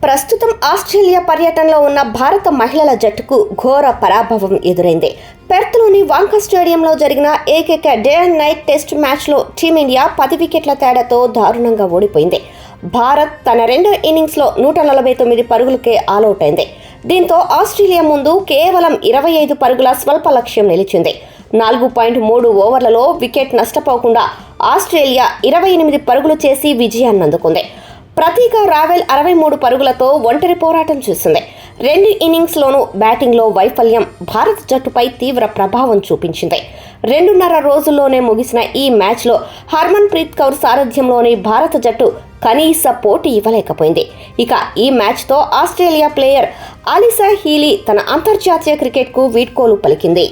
ప్రస్తుతం ఆస్ట్రేలియా పర్యటనలో ఉన్న భారత మహిళల జట్టుకు ఘోర పరాభవం ఎదురైంది. పెర్త్లోని వాంకా స్టేడియంలో జరిగిన ఏకైక డే అండ్ నైట్ టెస్ట్ మ్యాచ్లో టీమిండియా 10 వికెట్ల తేడాతో దారుణంగా ఓడిపోయింది. భారత్ తన రెండో ఇన్నింగ్స్లో 149 పరుగులకే ఆలౌట్ అయింది. దీంతో ఆస్ట్రేలియా ముందు కేవలం 25 పరుగుల స్వల్ప లక్ష్యం నిలిచింది. 4.3 ఓవర్లలో వికెట్ నష్టపోకుండా ఆస్ట్రేలియా 28 పరుగులు చేసి విజయాన్ని అందుకుంది. ప్రతీక రావెల్ 63 పరుగులతో ఒంటరి పోరాటం చేసింది. రెండు ఇన్నింగ్స్లోనూ బ్యాటింగ్లో వైఫల్యం భారత జట్టుపై తీవ్ర ప్రభావం చూపించింది. 2.5 రోజుల్లోనే ముగిసిన ఈ మ్యాచ్లో హర్మన్ ప్రీత్ కౌర్ సారథ్యంలోని భారత జట్టు కనీస పోటీ ఇవ్వలేకపోయింది. ఇక ఈ మ్యాచ్తో ఆస్ట్రేలియా ప్లేయర్ అలీసా హీలీ తన అంతర్జాతీయ క్రికెట్కు వీడ్కోలు పలికింది.